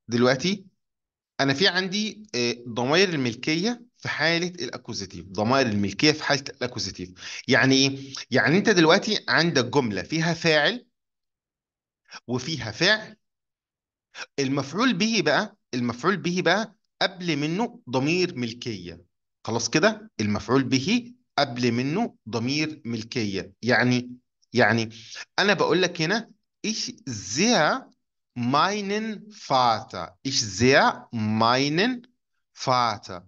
دلوقتي انا في عندي ضمائر الملكيه في حاله الاكوزيتيف. ضمائر الملكيه في حاله الاكوزيتيف يعني ايه؟ يعني انت دلوقتي عندك جمله فيها فاعل وفيها فعل. المفعول به بقى قبل منه ضمير ملكيه. خلاص كده، المفعول به قبل منه ضمير ملكيه. يعني انا بقول لك هنا: ich sehe meinen Vater. ich sehe meinen Vater.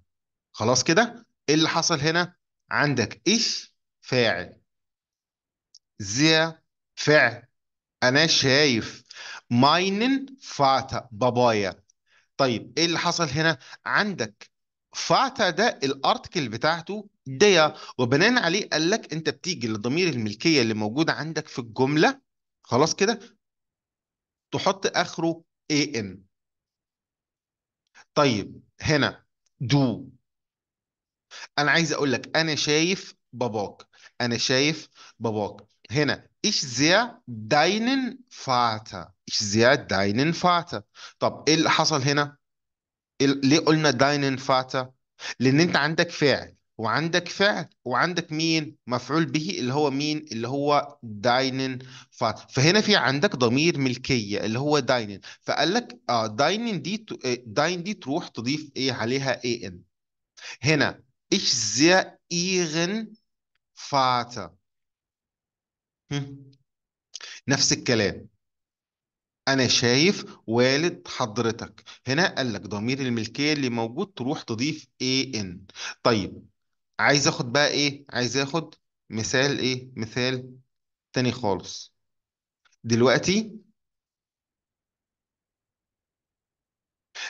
خلاص كده، ايه اللي حصل هنا؟ عندك ايش فاعل، زي فعل، انا شايف، ماينن فاتا بابايا. طيب ايه اللي حصل هنا؟ عندك فاتا ده الارتكل بتاعته ديا، وبناء عليه قال لك انت بتيجي لضمير الملكيه اللي موجود عندك في الجمله. خلاص كده، تحط اخره ان. طيب هنا دو، انا عايز اقول لك انا شايف باباك. انا شايف باباك. هنا ich sehe deinen Vater. ich sehe deinen Vater. طب ايه اللي حصل هنا؟ ليه قلنا deinen Vater؟ لان انت عندك فاعل وعندك فعل وعندك مين مفعول به، اللي هو مين؟ اللي هو deinen Vater. فهنا في عندك ضمير ملكية اللي هو deinen. فقال لك deinen دي deinen دي تروح تضيف ايه عليها ان. هنا ich sehe ihren Vater. هم؟ نفس الكلام، انا شايف والد حضرتك. هنا قال لك ضمير الملكيه اللي موجود تروح تضيف ان. طيب عايز اخد مثال مثال تاني خالص. دلوقتي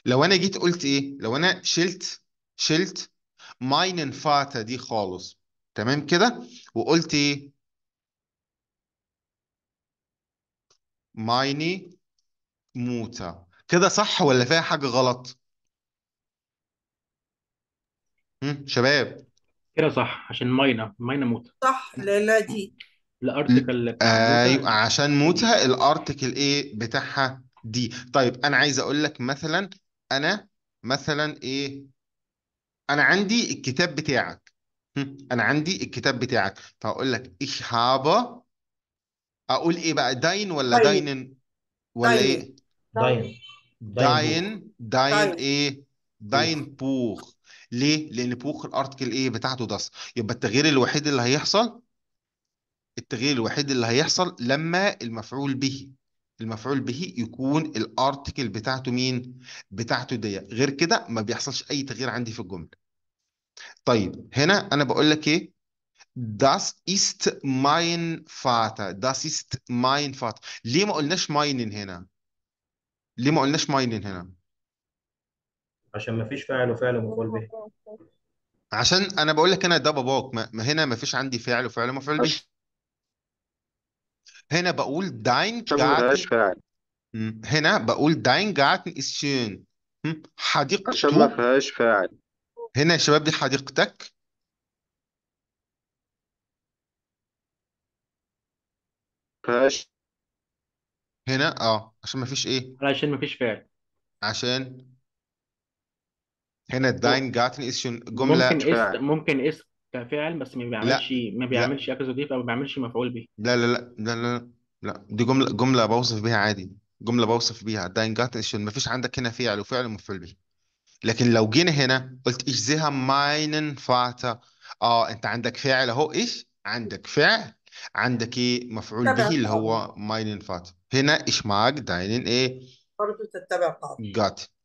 لو انا جيت قلت لو انا شلت ماينن فاتا دي خالص، تمام كده، وقلت مايني موتا، كده صح ولا فيها حاجه غلط؟ شباب. كده صح، عشان ماينا موتة. صح، لا لا دي. الارتكل بتاع ايوه، موتة. عشان دي. موتها الارتكل بتاعها دي. طيب انا عايز اقول لك مثلا، انا مثلا انا عندي الكتاب بتاعك. انا عندي الكتاب بتاعك، فهقول لك ich habe. اقول ايه بقى؟ داين ولا داين. داينن ولا داين. ايه؟ داين. داين بوخ. داين داين. داين بوخ. بوخ. ليه؟ لان بوخ الارتكل بتاعته داس. يبقى التغيير الوحيد اللي هيحصل لما المفعول به يكون الارتكل بتاعته مين؟ بتاعته دي. غير كده ما بيحصلش اي تغيير عندي في الجمله. طيب هنا انا بقول لك das ist mein Vater. das ist mein Vater. ليه ما قلناش meinen هنا؟ ليه ما قلناش meinen هنا؟ عشان ما فيش فاعل وفعل مفعول به. عشان انا بقول لك انا ده باباك، هنا ما فيش عندي فعل وفعل مفعول به. هنا بقول dein عشان ما فيهاش Garten. فاعل. هنا بقول dein Garten ist schön. عشان ما حديقته. فيهاش فاعل. هنا يا شباب دي حديقتك. فيهاش. هنا عشان ما فيش علشان ما فيش فاعل. عشان هنا هو dein Garten ist schön ممكن جملة. فاعل. ممكن كفعل، بس لا ما لا بيعملش اكوزاتيف او ما بيعملش مفعول به. لا لا لا لا لا لا، دي جملة بوصف بيها عادي. جملة بوصف بيها dein Garten ist schön، ما فيش عندك هنا فعل وفعل ومفعول به. لكن لو جينا هنا قلت ich sehe meinen Vater، انت عندك فعل اهو. عندك فعل، عندك مفعول تتبع به اللي القانون. هو meinen Vater. هنا ich mag deinen برضه تتبع القانون. Gott.